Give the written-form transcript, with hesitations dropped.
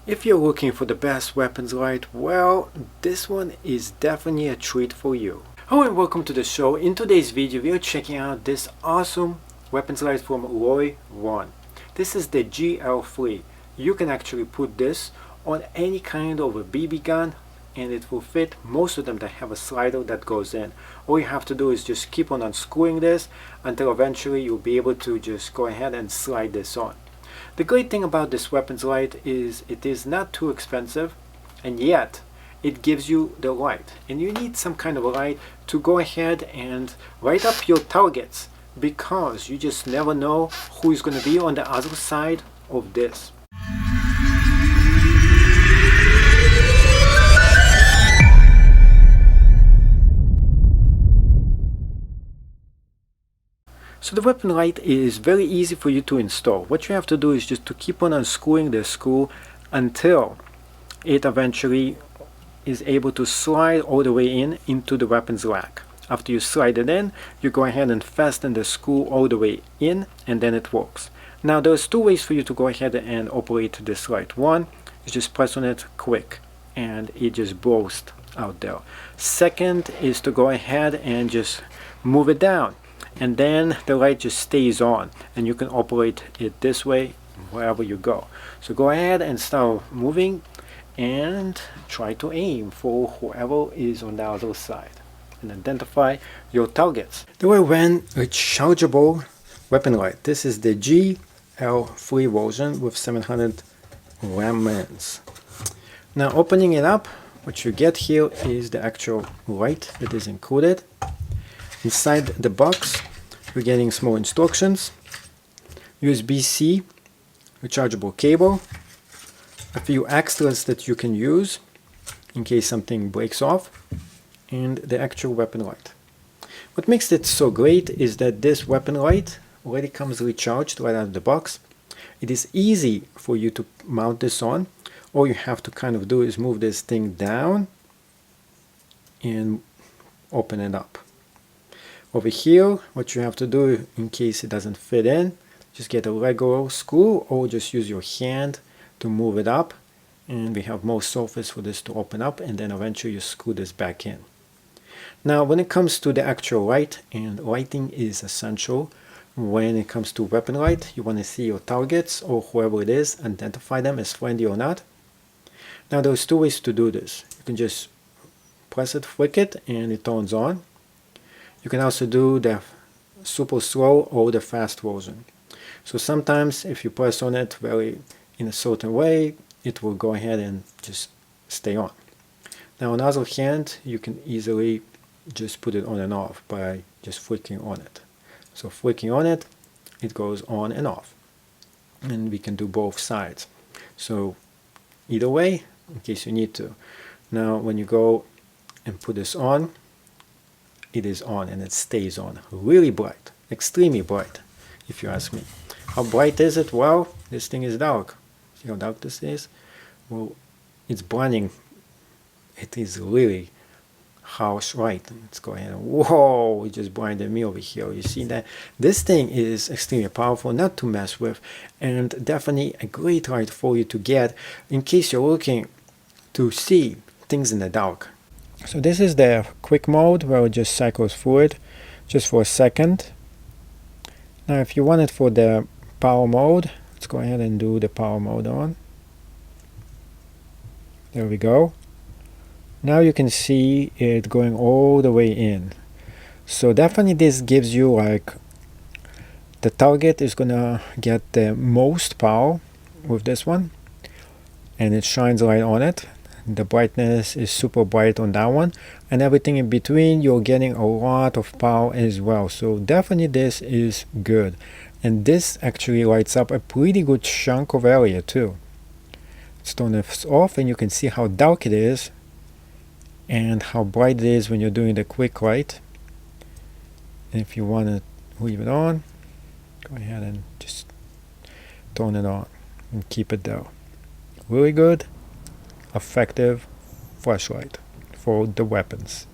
If you're looking for the best weapons light, well, this one is definitely a treat for you. Hello and welcome to the show. In today's video, we are checking out this awesome weapons light from RovyVon. This is the GL3. You can actually put this on any kind of a BB gun and it will fit. Most of them that have a slider that goes in. All you have to do is just keep on unscrewing this until eventually you'll be able to just go ahead and slide this on. The great thing about this weapons light is it is not too expensive, and yet it gives you the light. And you need some kind of a light to go ahead and light up your targets, because you just never know who is going to be on the other side of this. So the weapon light is very easy for you to install. What you have to do is just to keep on unscrewing the screw until it eventually is able to slide all the way into the weapons rack. After you slide it in, you go ahead and fasten the screw all the way in, and then it works. Now there's two ways for you to go ahead and operate this light. One is just press on it quick and it just bursts out there. Second is to go ahead and just move it down, and then the light just stays on and you can operate it this way wherever you go. So go ahead and start moving and try to aim for whoever is on the other side and identify your targets. The RovyVon rechargeable weapon light. This is the GL3 version with 700 lumens. Now opening it up, what you get here is the actual light that is included. Inside the box, you're getting small instructions, USB-C, rechargeable cable, a few extras that you can use in case something breaks off, and the actual weapon light. What makes it so great is that this weapon light already comes recharged right out of the box. It is easy for you to mount this on. All you have to kind of do is move this thing down and open it up. Over here, what you have to do in case it doesn't fit in, just get a regular screw or just use your hand to move it up, and we have more surface for this to open up, and then eventually you screw this back in. Now when it comes to the actual light, and lighting is essential when it comes to weapon light, you want to see your targets or whoever it is, identify them as friendly or not. Now there's two ways to do this. You can just press it, flick it, and it turns on. You can also do the super slow or the fast version. So sometimes if you press on it in a certain way, it will go ahead and just stay on. Now on the other hand, you can easily just put it on and off by just flicking on it. So flicking on it, it goes on and off. And we can do both sides. So either way, in case you need to. Now when you go and put this on, it is on and it stays on. Really bright, extremely bright, if you ask me. How bright is it? Well, this thing is dark. See how dark this is? Well, it's blinding. It is really harsh light. Let's go ahead and whoa, it just blinded me over here. You see that? This thing is extremely powerful, not to mess with, and definitely a great light for you to get in case you're looking to see things in the dark. So this is the quick mode where it just cycles through it just for a second. Now if you want it for the power mode, let's go ahead and do the power mode on. There we go. Now you can see it going all the way in. So definitely this gives you like the target is gonna get the most power with this one, and it shines right on it. The brightness is super bright on that one, and everything in between you're getting a lot of power as well. So definitely this is good, and this actually lights up a pretty good chunk of area too. Let's turn this off and you can see how dark it is and how bright it is when you're doing the quick light. And if you want to leave it on, go ahead and just turn it on and keep it there. Really good, effective flashlight for the weapons.